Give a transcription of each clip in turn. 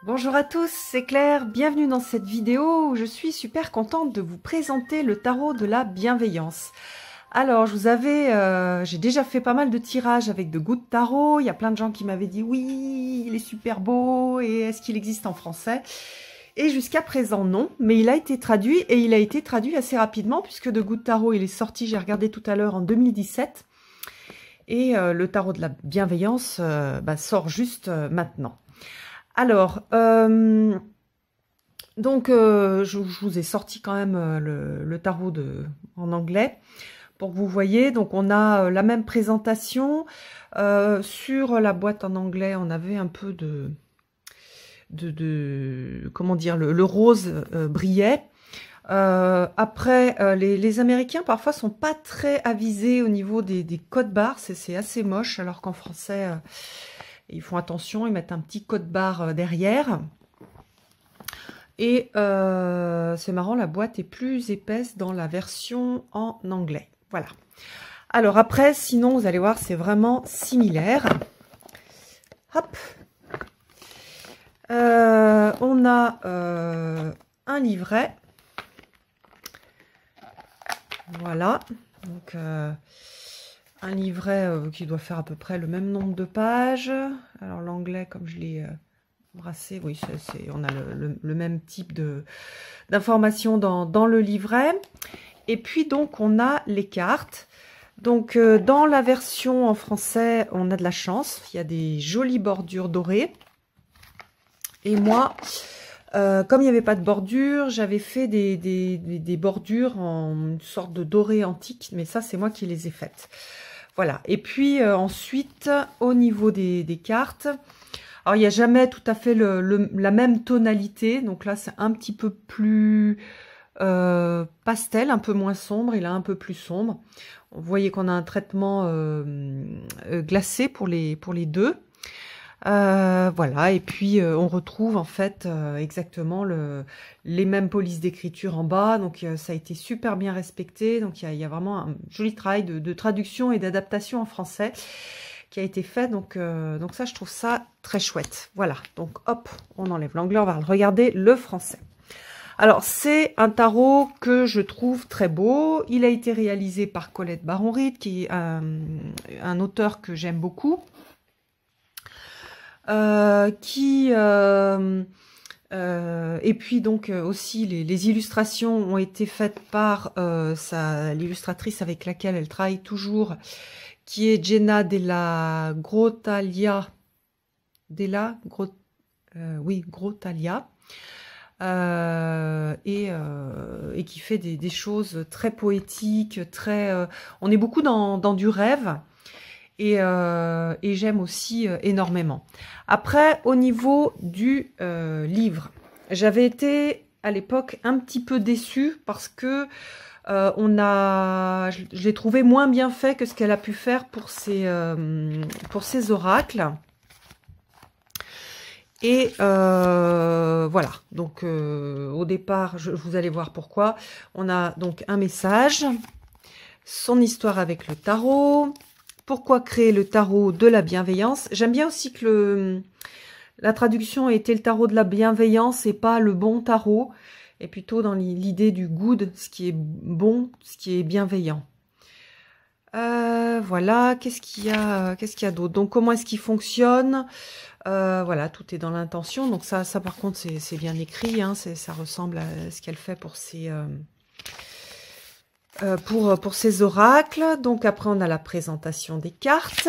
Bonjour à tous, c'est Claire, bienvenue dans cette vidéo où je suis super contente de vous présenter le tarot de la bienveillance. Alors, j'ai déjà fait pas mal de tirages avec de Good Tarot, il y a plein de gens qui m'avaient dit oui, il est super beau et est-ce qu'il existe en français? Et jusqu'à présent non, mais il a été traduit et il a été traduit assez rapidement puisque de Good Tarot il est sorti, j'ai regardé tout à l'heure en 2017 et le tarot de la bienveillance sort juste maintenant. Alors, je vous ai sorti quand même le tarot en anglais pour que vous voyez. Donc, on a la même présentation. Sur la boîte en anglais, on avait un peu comment dire, le rose brillait. Après, les Américains, parfois, sont pas très avisés au niveau des codes barres. C'est assez moche, alors qu'en français... ils font attention, ils mettent un petit code barre derrière. Et c'est marrant, la boîte est plus épaisse dans la version en anglais. Voilà. Alors après, sinon, vous allez voir, c'est vraiment similaire. Hop. On a un livret. Voilà. Donc... un livret qui doit faire à peu près le même nombre de pages. Alors l'anglais, comme je l'ai brassé, oui, on a le même type d'informations dans le livret. Et puis donc on a les cartes. Donc dans la version en français, on a de la chance. Il y a des jolies bordures dorées. Et moi, comme il n'y avait pas de bordure, j'avais fait des bordures en une sorte de doré antique. Mais ça, c'est moi qui les ai faites. Voilà, et puis ensuite, au niveau des cartes, alors il n'y a jamais tout à fait la même tonalité, donc là c'est un petit peu plus pastel, un peu moins sombre, il est un peu plus sombre. Vous voyez qu'on a un traitement glacé pour les deux. Voilà, et puis on retrouve en fait exactement les mêmes polices d'écriture en bas, donc ça a été super bien respecté, donc il y a vraiment un joli travail de traduction et d'adaptation en français qui a été fait, donc ça je trouve ça très chouette. Voilà, donc hop, on enlève l'anglais, on va regarder le français. Alors c'est un tarot que je trouve très beau, il a été réalisé par Colette Baron-Ritt, qui est un auteur que j'aime beaucoup. Et puis donc aussi les illustrations ont été faites par l'illustratrice avec laquelle elle travaille toujours, qui est Jenna Della Grottaglia. Grottaglia. Et qui fait des choses très poétiques, on est beaucoup dans du rêve. Et j'aime aussi énormément. Après, au niveau du livre, j'avais été à l'époque un petit peu déçue parce que je l'ai trouvé moins bien fait que ce qu'elle a pu faire pour ses oracles. Et voilà, donc au départ, vous allez voir pourquoi. On a donc un message, son histoire avec le tarot. Pourquoi créer le tarot de la bienveillance? J'aime bien aussi que la traduction ait été le tarot de la bienveillance et pas le bon tarot, et plutôt dans l'idée du good, ce qui est bon, ce qui est bienveillant. Voilà, qu'est-ce qu'il y a d'autre? Donc comment est-ce qu'il fonctionne? Voilà, tout est dans l'intention. Donc ça par contre c'est bien écrit, hein, ça ressemble à ce qu'elle fait pour ses... pour ces oracles. Donc après on a la présentation des cartes,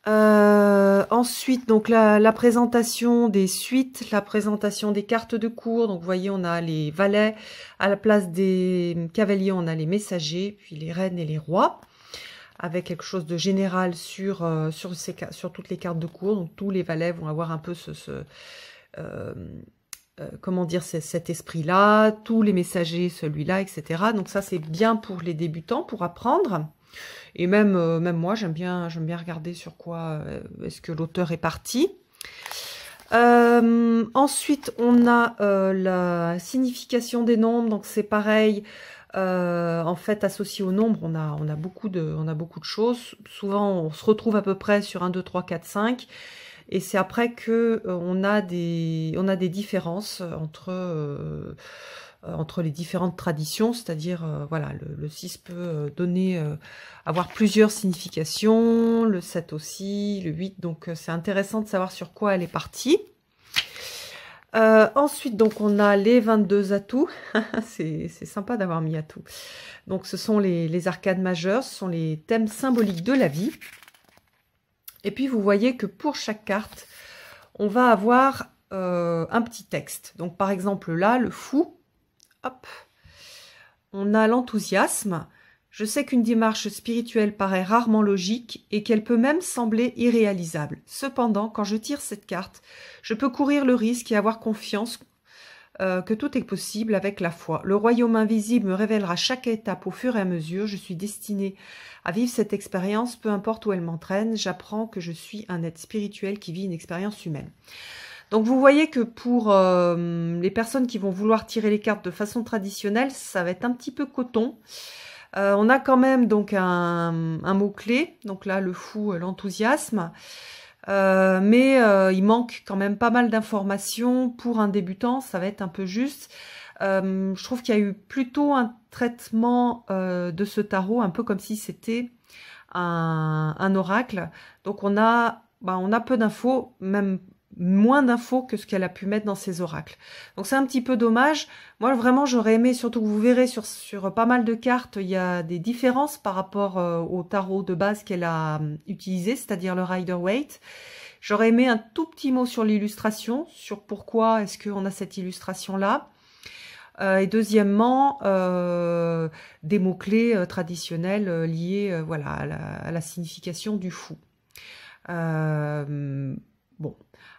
ensuite donc la présentation des suites, la présentation des cartes de cour. Donc vous voyez, on a les valets, à la place des cavaliers on a les messagers, puis les reines et les rois, avec quelque chose de général sur toutes les cartes de cour. Donc tous les valets vont avoir un peu comment dire, cet esprit-là, tous les messagers, celui-là, etc. Donc ça, c'est bien pour les débutants, pour apprendre. Et même moi, j'aime bien regarder sur quoi est-ce que l'auteur est parti. Ensuite, on a la signification des nombres. Donc c'est pareil. En fait, associé au nombre, on a beaucoup de choses. Souvent, on se retrouve à peu près sur 1, 2, 3, 4, 5. Et c'est après que on a des différences entre les différentes traditions, c'est-à-dire voilà, le 6 peut avoir plusieurs significations, le 7 aussi, le 8, donc c'est intéressant de savoir sur quoi elle est partie. Ensuite, donc on a les 22 atouts, c'est sympa d'avoir mis atouts. Donc ce sont les arcades majeures, ce sont les thèmes symboliques de la vie. Et puis vous voyez que pour chaque carte, on va avoir un petit texte. Donc par exemple là, le fou, hop, on a l'enthousiasme. Je sais qu'une démarche spirituelle paraît rarement logique et qu'elle peut même sembler irréalisable. Cependant, quand je tire cette carte, je peux courir le risque et avoir confiance que tout est possible avec la foi. Le royaume invisible me révélera chaque étape au fur et à mesure. Je suis destinée à vivre cette expérience, peu importe où elle m'entraîne. J'apprends que je suis un être spirituel qui vit une expérience humaine. Donc vous voyez que pour les personnes qui vont vouloir tirer les cartes de façon traditionnelle, ça va être un petit peu coton. On a quand même donc un mot-clé, donc là le fou, l'enthousiasme, mais il manque quand même pas mal d'informations. Pour un débutant, ça va être un peu juste. Je trouve qu'il y a eu plutôt un traitement de ce tarot, un peu comme si c'était un oracle. Donc on a peu d'infos, même moins d'infos que ce qu'elle a pu mettre dans ses oracles. Donc c'est un petit peu dommage. Moi vraiment j'aurais aimé, surtout que vous verrez sur pas mal de cartes, il y a des différences par rapport au tarot de base qu'elle a utilisé, c'est-à-dire le Rider-Waite. J'aurais aimé un tout petit mot sur l'illustration, sur pourquoi est-ce qu'on a cette illustration-là. Et deuxièmement, des mots-clés traditionnels liés voilà, à la signification du fou. Bon.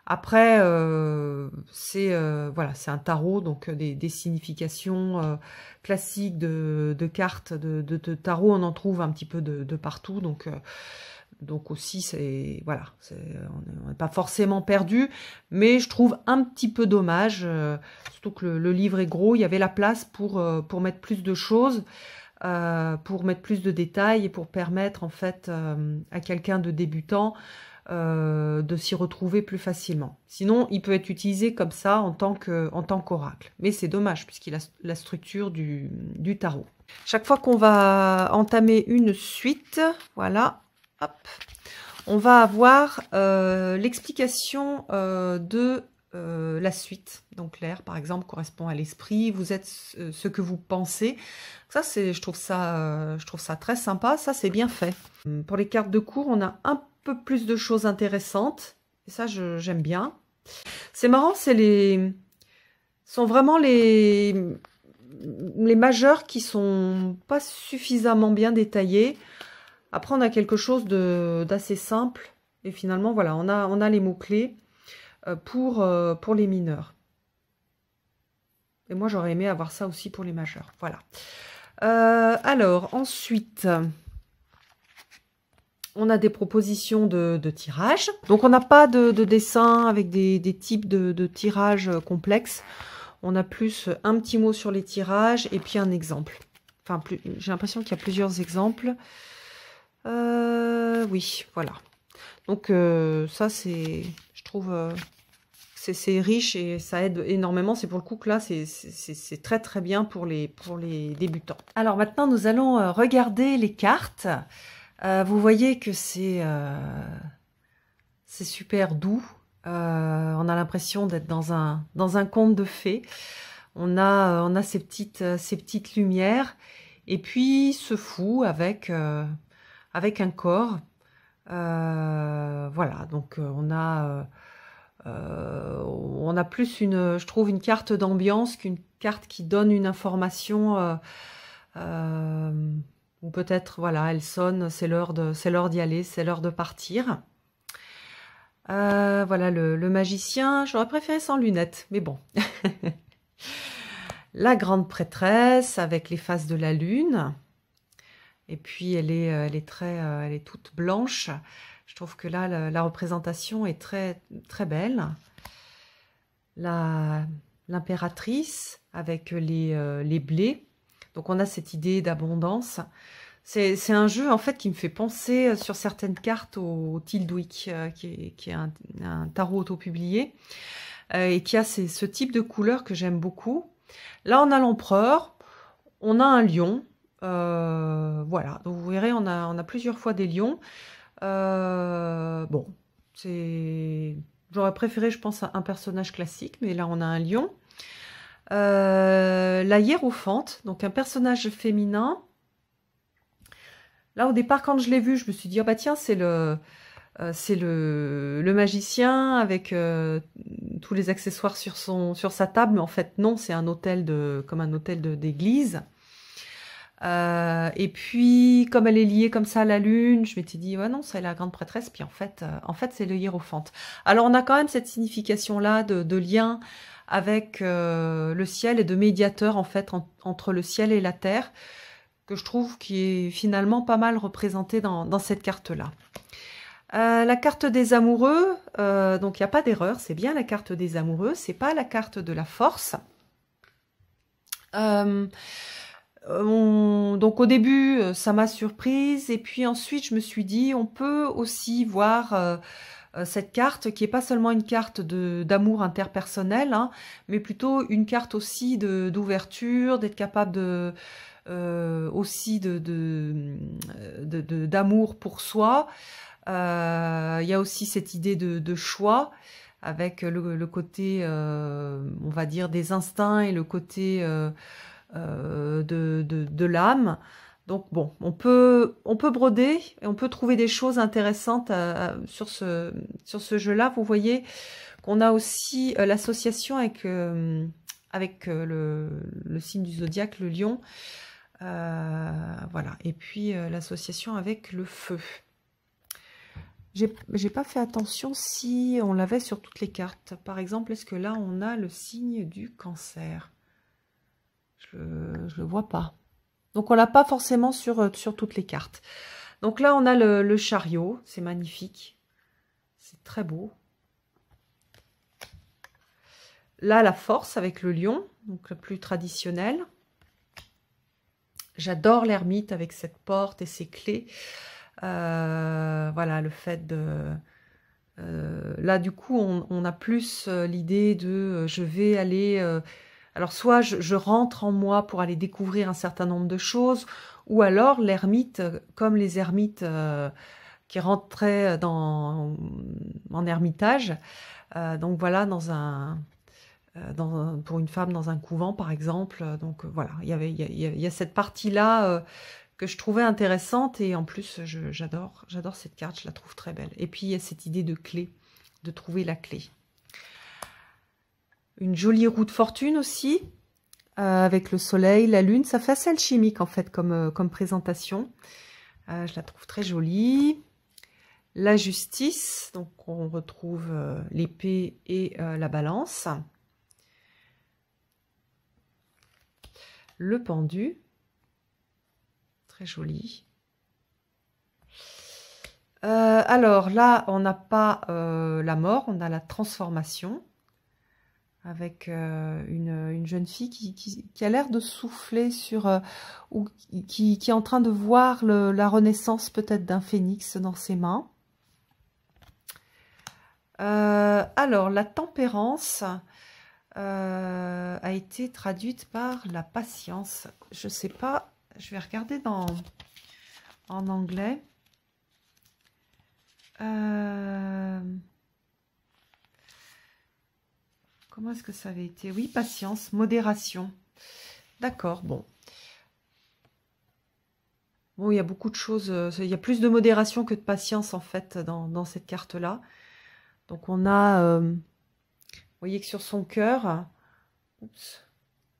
Après, c'est un tarot, donc des significations classiques de cartes de tarot, on en trouve un petit peu de partout, donc aussi c'est voilà, on n'est pas forcément perdu, mais je trouve un petit peu dommage, surtout que le livre est gros, il y avait la place pour mettre plus de choses, pour mettre plus de détails et pour permettre en fait à quelqu'un de débutant de s'y retrouver plus facilement. Sinon, il peut être utilisé comme ça en tant qu'oracle. Mais c'est dommage puisqu'il a la structure du tarot. Chaque fois qu'on va entamer une suite, voilà, hop, on va avoir l'explication de la suite. Donc l'air, par exemple, correspond à l'esprit. Vous êtes ce que vous pensez. Ça, je trouve ça très sympa. Ça, c'est bien fait. Pour les cartes de cours, on a un peu plus de choses intéressantes. Et ça, j'aime bien. C'est marrant, sont vraiment les majeurs qui sont pas suffisamment bien détaillés. Après, on a quelque chose d'assez simple. Et finalement, voilà, on a les mots-clés pour les mineurs. Et moi, j'aurais aimé avoir ça aussi pour les majeurs. Voilà. Alors, ensuite, on a des propositions de tirage. Donc, on n'a pas de dessin avec des types de tirages complexes. On a plus un petit mot sur les tirages et puis un exemple. Enfin, j'ai l'impression qu'il y a plusieurs exemples. Oui, voilà. Donc, ça, je trouve... c'est riche et ça aide énormément. C'est pour le coup que là, c'est très très bien pour les débutants. Alors maintenant, nous allons regarder les cartes. Vous voyez que c'est super doux. On a l'impression d'être dans un conte de fées. On a ces petites lumières. Et puis ce fou avec un corps. Voilà, donc on a plus je trouve une carte d'ambiance qu'une carte qui donne une information ou peut-être voilà, elle sonne, c'est l'heure d'y aller, c'est l'heure de partir. Voilà le magicien, j'aurais préféré sans lunettes, mais bon. La grande prêtresse avec les faces de la lune. Et puis elle est toute blanche. Je trouve que là, la représentation est très, très belle. L'impératrice avec les blés. Donc, on a cette idée d'abondance. C'est un jeu en fait qui me fait penser sur certaines cartes au Tildwick, qui est un tarot auto-publié, et qui a ce type de couleur que j'aime beaucoup. Là, on a l'empereur, on a un lion, voilà. Donc vous verrez, on a plusieurs fois des lions. Bon, j'aurais préféré, je pense, un personnage classique, mais là, on a un lion. La hiérophante, donc un personnage féminin. Là, au départ, quand je l'ai vu, je me suis dit, oh bah tiens, c'est le magicien avec tous les accessoires sur sa table. Mais en fait, non, c'est un hôtel comme un hôtel d'église. Et puis, comme elle est liée comme ça à la lune, je m'étais dit, ouais, non, c'est la grande prêtresse. Puis en fait, c'est le hiérophante. Alors, on a quand même cette signification-là de lien avec le ciel et de médiateur, en fait, entre le ciel et la terre, que je trouve qui est finalement pas mal représentée dans cette carte-là. La carte des amoureux, donc il n'y a pas d'erreur, c'est bien la carte des amoureux, c'est pas la carte de la force. Donc au début, ça m'a surprise, et puis ensuite je me suis dit, on peut aussi voir cette carte qui est pas seulement une carte d'amour interpersonnel, hein, mais plutôt une carte aussi d'ouverture, d'être capable aussi d'amour pour soi. Il y a aussi cette idée de choix avec le côté, on va dire, des instincts et le côté de l'âme. Donc bon, on peut broder et on peut trouver des choses intéressantes sur ce jeu-là. Vous voyez qu'on a aussi l'association avec le signe du zodiaque, le lion. Voilà, et puis l'association avec le feu. J'ai pas fait attention si on l'avait sur toutes les cartes. Par exemple, est-ce que là on a le signe du cancer? Je le vois pas. Donc on l'a pas forcément sur toutes les cartes. Donc là on a le chariot, c'est magnifique. C'est très beau. Là la force avec le lion, donc le plus traditionnel. J'adore l'ermite avec cette porte et ses clés. Voilà, le fait de... là, du coup, on a plus l'idée de je vais aller... alors, soit je rentre en moi pour aller découvrir un certain nombre de choses, ou alors l'ermite, comme les ermites qui rentraient en ermitage. Donc, voilà, pour une femme dans un couvent, par exemple. Donc voilà, il y a cette partie-là que je trouvais intéressante, et en plus, j'adore cette carte, je la trouve très belle. Et puis, il y a cette idée de clé, de trouver la clé. Une jolie roue de fortune aussi, avec le soleil, la lune. Ça fait assez alchimique, en fait, comme présentation. Je la trouve très jolie. La justice, donc on retrouve l'épée et la balance. Le pendu, très joli. Alors là, on n'a pas la mort, on a la transformation, avec une jeune fille qui a l'air de souffler sur, ou qui est en train de voir la renaissance peut-être d'un phénix dans ses mains. Alors, la tempérance a été traduite par la patience. Je sais pas, je vais regarder en anglais. Comment est-ce que ça avait été? Oui, patience, modération. D'accord, bon. Bon, il y a beaucoup de choses, il y a plus de modération que de patience en fait dans cette carte-là. Donc on a, vous voyez que sur son cœur,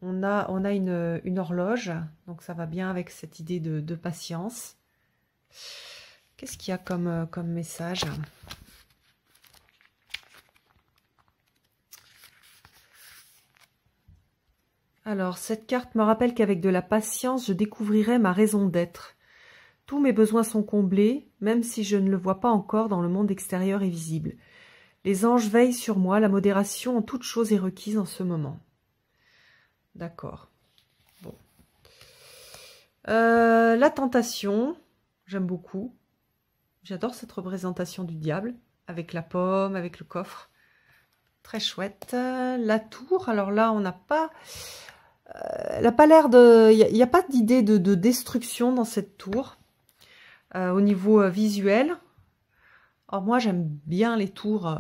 on a une horloge, donc ça va bien avec cette idée de patience. Qu'est-ce qu'il y a comme message? Alors, cette carte me rappelle qu'avec de la patience, je découvrirai ma raison d'être. Tous mes besoins sont comblés, même si je ne le vois pas encore dans le monde extérieur et visible. Les anges veillent sur moi, la modération en toute chose est requise en ce moment. D'accord. Bon. La tentation, j'aime beaucoup. J'adore cette représentation du diable, avec la pomme, avec le coffre. Très chouette. La tour, alors là, on n'a pas... elle n'a pas l'air de... Il n'y a pas d'idée de destruction dans cette tour, au niveau visuel. Alors moi, j'aime bien les tours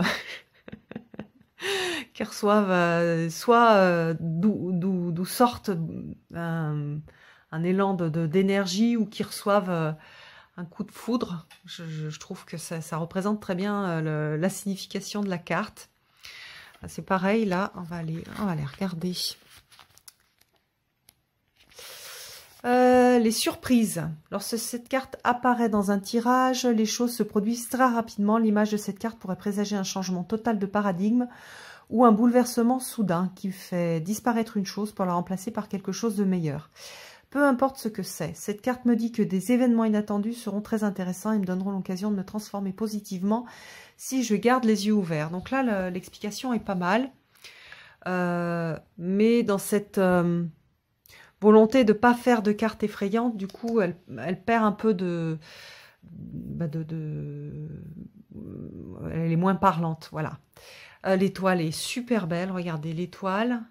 qui reçoivent soit d'où sortent un élan d'énergie ou qui reçoivent un coup de foudre. Je trouve que ça représente très bien la signification de la carte. C'est pareil, là, on va aller regarder. Les surprises. Lorsque cette carte apparaît dans un tirage, les choses se produisent très rapidement. L'image de cette carte pourrait présager un changement total de paradigme ou un bouleversement soudain qui fait disparaître une chose pour la remplacer par quelque chose de meilleur. Peu importe ce que c'est, cette carte me dit que des événements inattendus seront très intéressants et me donneront l'occasion de me transformer positivement si je garde les yeux ouverts. Donc là, l'explication est pas mal. Mais dans cette volonté de ne pas faire de cartes effrayantes, du coup, elle perd un peu elle est moins parlante, voilà. L'étoile est super belle, regardez, l'étoile,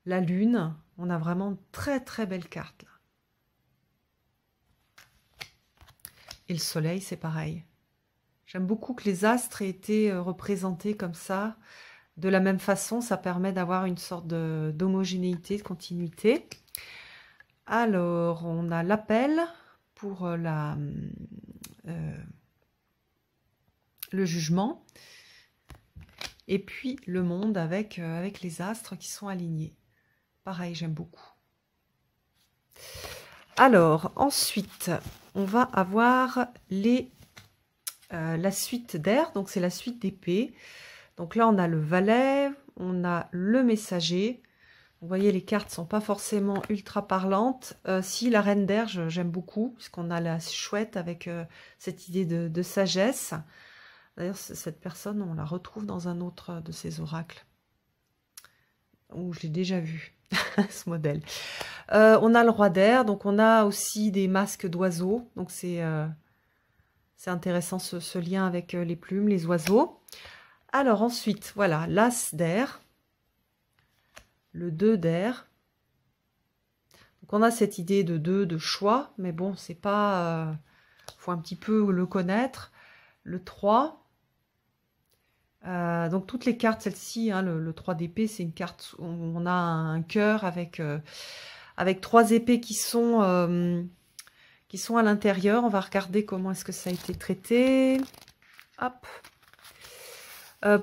la lune, on a vraiment très très belle carte là. Et le soleil, c'est pareil. J'aime beaucoup que les astres aient été représentés comme ça. De la même façon, ça permet d'avoir une sorte d'homogénéité, de continuité. Alors, on a l'appel pour le jugement. Et puis, le monde avec les astres qui sont alignés. Pareil, j'aime beaucoup. Alors, ensuite, on va avoir la suite d'air. Donc, c'est la suite d'épée. Donc là, on a le valet, on a le messager. Vous voyez, les cartes ne sont pas forcément ultra parlantes. Si, la reine d'air, j'aime beaucoup, puisqu'on a la chouette avec cette idée de sagesse. D'ailleurs, cette personne, on la retrouve dans un autre de ces oracles. Où je l'ai déjà vu, ce modèle. On a le roi d'air, donc on a aussi des masques d'oiseaux. Donc c'est intéressant ce lien avec les plumes, les oiseaux. Alors ensuite, voilà, l'as d'air, le 2 d'air. Donc on a cette idée de 2, de choix, mais bon, c'est pas... faut un petit peu le connaître. Le 3. Donc toutes les cartes, celle-ci, hein, le 3 d'épée, c'est une carte où on a un cœur avec 3 épées qui sont à l'intérieur. On va regarder comment est-ce que ça a été traité. Hop.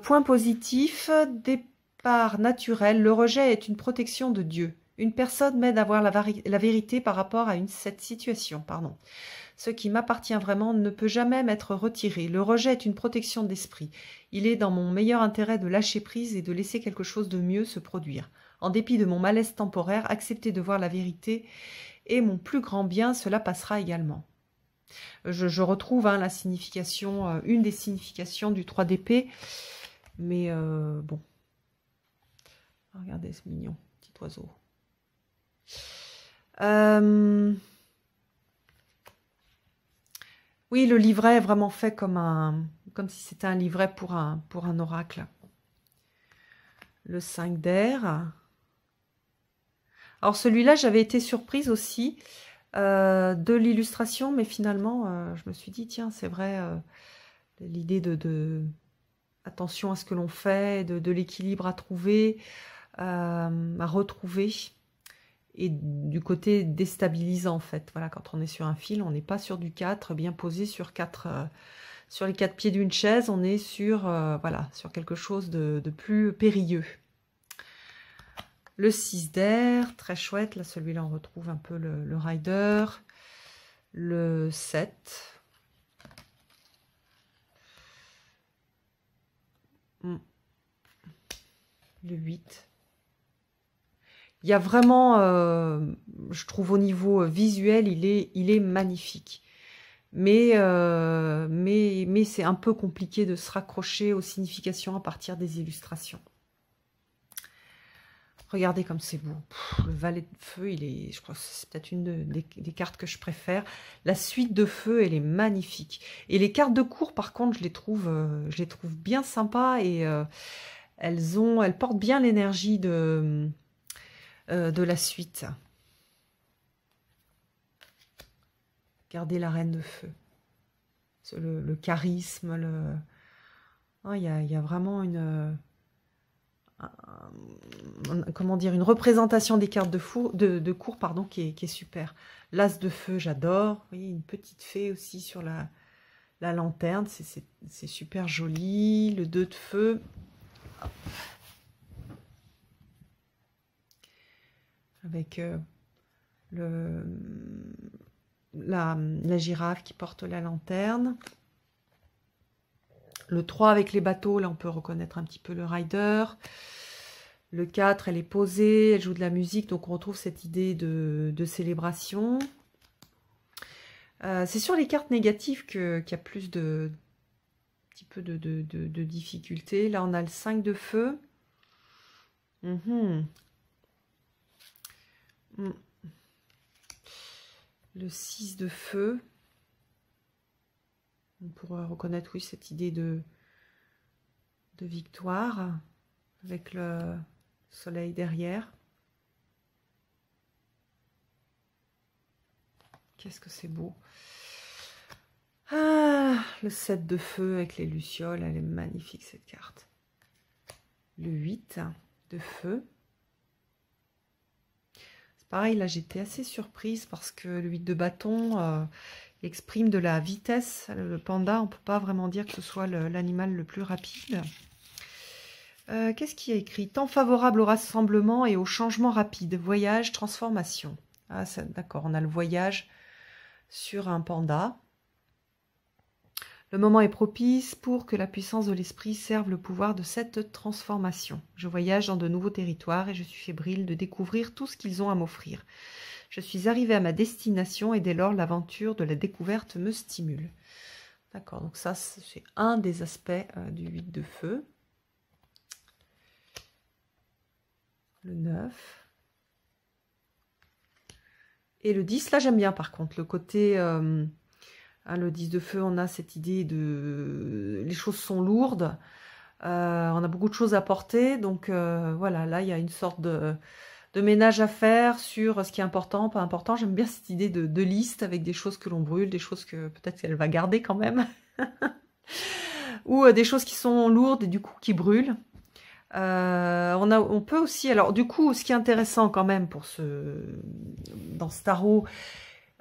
Point positif, départ naturel. Le rejet est une protection de Dieu. Une personne m'aide à voir la vérité par rapport à cette situation. Pardon. Ce qui m'appartient vraiment ne peut jamais m'être retiré. Le rejet est une protection d'esprit. Il est dans mon meilleur intérêt de lâcher prise et de laisser quelque chose de mieux se produire. En dépit de mon malaise temporaire, accepter de voir la vérité est mon plus grand bien, cela passera également. Je retrouve hein, la signification, une des significations du 3 d'épée, mais bon. Regardez ce mignon petit oiseau. Oui, le livret est vraiment fait comme si c'était un livret pour un oracle. Le 5 d'air. Alors celui-là, j'avais été surprise aussi de l'illustration, mais finalement, je me suis dit, tiens, c'est vrai, l'idée de attention à ce que l'on fait, de l'équilibre à trouver, à retrouver, et du côté déstabilisant, en fait. Voilà, quand on est sur un fil, on n'est pas sur du 4, bien posé sur les 4 pieds d'une chaise, on est sur, voilà, sur quelque chose de plus périlleux. Le 6 d'air, très chouette. Là, celui-là, on retrouve un peu le rider. Le 7. Le 8. Il y a vraiment, je trouve au niveau visuel, il est magnifique. Mais c'est un peu compliqué de se raccrocher aux significations à partir des illustrations. Regardez comme c'est beau. Le valet de feu, je crois que c'est peut-être une des cartes que je préfère. La suite de feu, elle est magnifique. Et les cartes de cour, par contre, je les trouve bien sympas et elles portent bien l'énergie de la suite. Regardez la reine de feu. Le charisme, il y a vraiment comment dire, une représentation des cartes de cour, pardon, qui est super. L'as de feu, j'adore. Vous voyez, une petite fée aussi sur la lanterne, c'est super joli. Le 2 de feu. Avec la girafe qui porte la lanterne. Le 3 avec les bateaux, là on peut reconnaître un petit peu le rider. Le 4, elle est posée, elle joue de la musique, donc on retrouve cette idée de célébration. C'est sur les cartes négatives qu'il y a plus un petit peu de difficultés. Là on a le 5 de feu. Le 6 de feu. On pourrait reconnaître, oui, cette idée de victoire avec le soleil derrière. Qu'est-ce que c'est beau. Ah, le 7 de feu avec les lucioles, elle est magnifique cette carte. Le 8 de feu. C'est pareil, là j'étais assez surprise parce que le 8 de bâton exprime de la vitesse. Le panda, on ne peut pas vraiment dire que ce soit l'animal le plus rapide. Qu'est-ce qu'il y a écrit? Temps favorable au rassemblement et au changement rapide. Voyage, transformation. Ah, d'accord, on a le voyage sur un panda. Le moment est propice pour que la puissance de l'esprit serve le pouvoir de cette transformation. Je voyage dans de nouveaux territoires et je suis fébrile de découvrir tout ce qu'ils ont à m'offrir. Je suis arrivée à ma destination et dès lors l'aventure de la découverte me stimule. D'accord, donc ça c'est un des aspects du 8 de feu. Le 9. Et le 10, là j'aime bien par contre, le côté... le 10 de feu, on a cette idée de... Les choses sont lourdes, on a beaucoup de choses à porter, donc voilà, là il y a une sorte de ménage à faire sur ce qui est important, pas important. J'aime bien cette idée de liste avec des choses que l'on brûle, des choses que peut-être qu'elle va garder quand même, ou des choses qui sont lourdes et du coup qui brûlent. On peut aussi, alors du coup, ce qui est intéressant quand même dans ce tarot,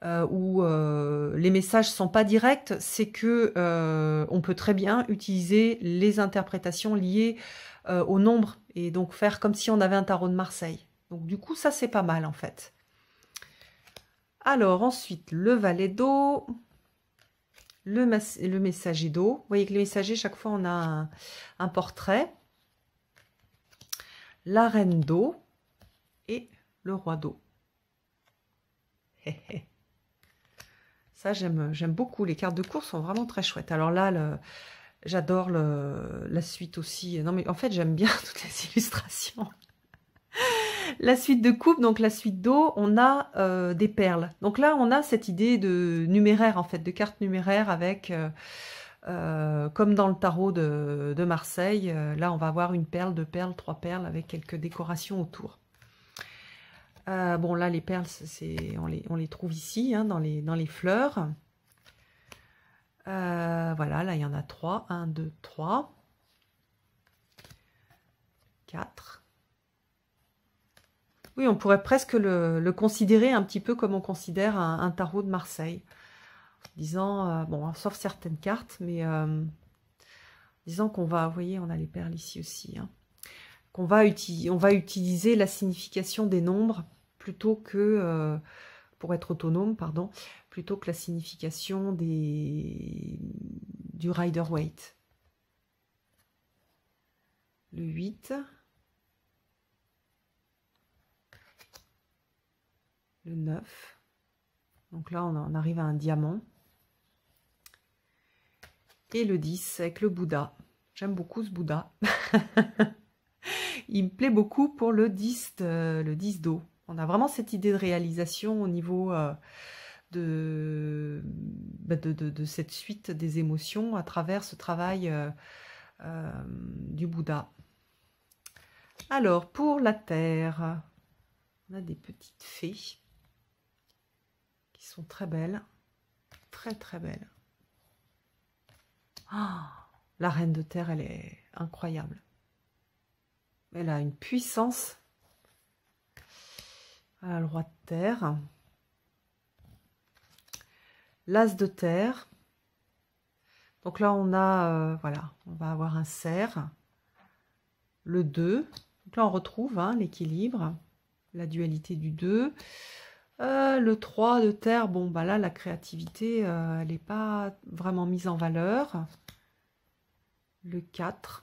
où les messages sont pas directs, c'est que on peut très bien utiliser les interprétations liées au nombre et donc faire comme si on avait un tarot de Marseille. Donc du coup, ça c'est pas mal en fait. Alors ensuite, le valet d'eau, le messager d'eau. Vous voyez que les messagers, chaque fois on a un portrait. La reine d'eau et le roi d'eau. Ça, j'aime beaucoup. Les cartes de course sont vraiment très chouettes. Alors là, j'adore la suite aussi. Non, mais en fait, j'aime bien toutes les illustrations. La suite de coupe, donc la suite d'eau, on a des perles. Donc là, on a cette idée de numéraire, en fait, de cartes numéraires avec, comme dans le tarot de Marseille, là, on va avoir une perle, 2 perles, 3 perles avec quelques décorations autour. Bon, là, les perles, on les trouve ici, hein, dans les fleurs. Voilà, là, il y en a 3. 1, 2, 3. 4. Oui, on pourrait presque le considérer un petit peu comme on considère un tarot de Marseille. Disant, bon, sauf certaines cartes, mais disant qu'on va, vous voyez, on a les perles ici aussi, hein, on va utiliser la signification des nombres plutôt que, pour être autonome, pardon, plutôt que la signification du Rider-Waite. Le 8. Le 9. Donc là, on arrive à un diamant. Et le 10 avec le Bouddha. J'aime beaucoup ce Bouddha. il me plaît beaucoup pour le 10 d'eau. On a vraiment cette idée de réalisation au niveau de cette suite des émotions à travers ce travail du Bouddha. Alors, pour la terre, on a des petites fées qui sont très belles, très très belles. Ah, la reine de terre, elle est incroyable. Elle a une puissance. Voilà, le roi de terre. L'as de terre. Donc là, on a, voilà, on va avoir un cerf. Le 2. Donc là, on retrouve l'équilibre, la dualité du 2. Le 3 de terre, bon, bah là, la créativité, elle n'est pas vraiment mise en valeur. Le 4.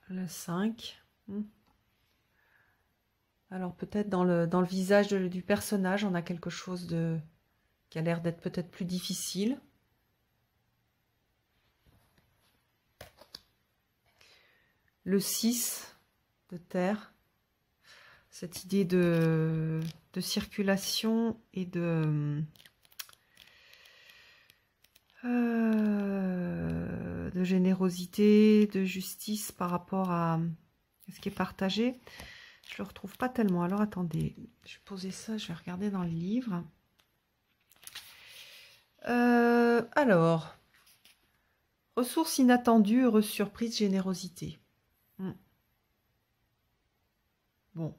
Le 5. Alors peut-être dans le visage du personnage, on a quelque chose qui a l'air d'être peut-être plus difficile. Le 6 de terre. Cette idée de circulation et de générosité, de justice par rapport à ce qui est partagé. Je ne le retrouve pas tellement. Alors attendez, je vais poser ça, je vais regarder dans le livre. Alors, ressources inattendues, heureuse surprise, générosité. Bon.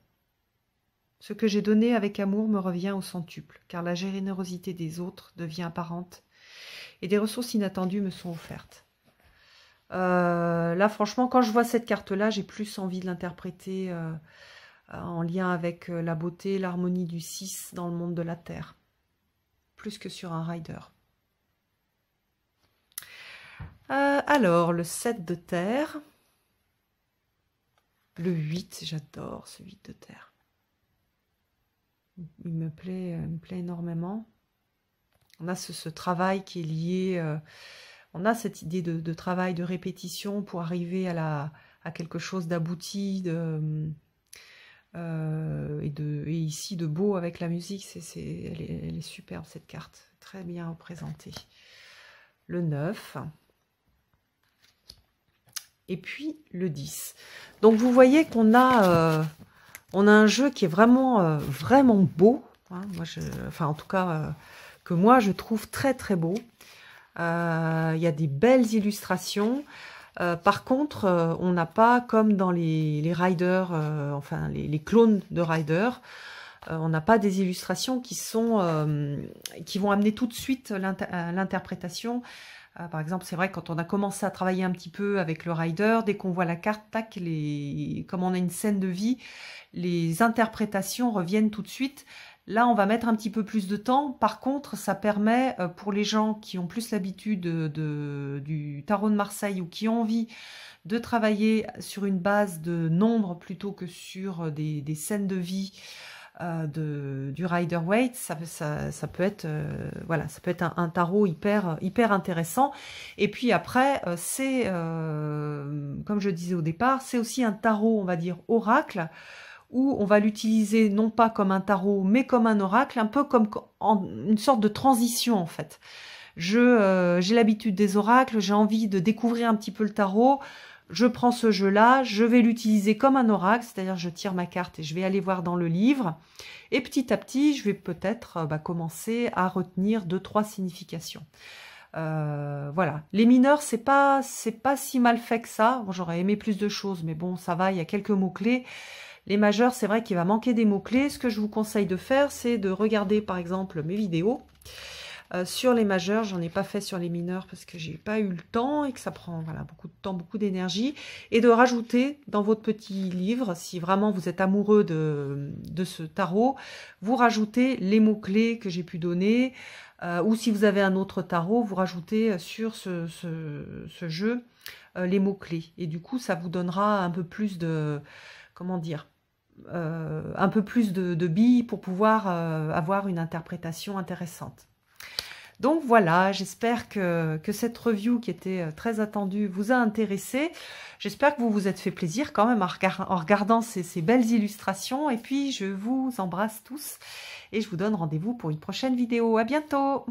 Ce que j'ai donné avec amour me revient au centuple, car la générosité des autres devient apparente et des ressources inattendues me sont offertes. Là, franchement, quand je vois cette carte-là, j'ai plus envie de l'interpréter en lien avec la beauté, l'harmonie du 6 dans le monde de la Terre, plus que sur un rider. Alors, le 7 de terre, le 8, j'adore ce 8 de terre. Il me plaît énormément. On a ce travail qui est lié, on a cette idée de travail, de répétition pour arriver à quelque chose d'abouti, et ici de beau avec la musique. Elle est superbe cette carte, très bien représentée. Le 9. Et puis le 10. Donc vous voyez qu'on a, un jeu qui est vraiment, vraiment beau. Hein. Enfin en tout cas, que moi je trouve très très beau. Il y a des belles illustrations. Par contre, on n'a pas comme dans les riders, enfin les clones de riders, on n'a pas des illustrations qui vont amener tout de suite l'interprétation. Par exemple, c'est vrai que quand on a commencé à travailler un petit peu avec le rider, dès qu'on voit la carte, tac, comme on a une scène de vie, les interprétations reviennent tout de suite. Là, on va mettre un petit peu plus de temps. Par contre, ça permet, pour les gens qui ont plus l'habitude du tarot de Marseille ou qui ont envie de travailler sur une base de nombres plutôt que sur des scènes de vie du Rider-Waite, ça peut être voilà, ça peut être un tarot hyper intéressant. Et puis après, c'est comme je disais au départ, c'est aussi un tarot, on va dire oracle, où on va l'utiliser non pas comme un tarot, mais comme un oracle, un peu comme une sorte de transition en fait. J'ai l'habitude des oracles, j'ai envie de découvrir un petit peu le tarot. Je prends ce jeu-là, je vais l'utiliser comme un oracle, c'est-à-dire je tire ma carte et je vais aller voir dans le livre. Et petit à petit, je vais peut-être commencer à retenir 2-3 significations. Voilà. Les mineurs, c'est pas si mal fait que ça. Bon, j'aurais aimé plus de choses, mais bon, ça va, il y a quelques mots-clés. Les majeurs, c'est vrai qu'il va manquer des mots-clés. Ce que je vous conseille de faire, c'est de regarder par exemple mes vidéos. Sur les majeurs, j'en ai pas fait sur les mineurs parce que j'ai pas eu le temps et que ça prend voilà, beaucoup de temps, beaucoup d'énergie. Et de rajouter dans votre petit livre, si vraiment vous êtes amoureux de ce tarot, vous rajoutez les mots-clés que j'ai pu donner. Ou si vous avez un autre tarot, vous rajoutez sur ce jeu les mots-clés. Et du coup, ça vous donnera un peu plus de... Comment dire, un peu plus de billes pour pouvoir avoir une interprétation intéressante. Donc voilà, j'espère que cette review qui était très attendue vous a intéressé. J'espère que vous vous êtes fait plaisir quand même en regardant ces belles illustrations. Et puis je vous embrasse tous et je vous donne rendez-vous pour une prochaine vidéo. À bientôt!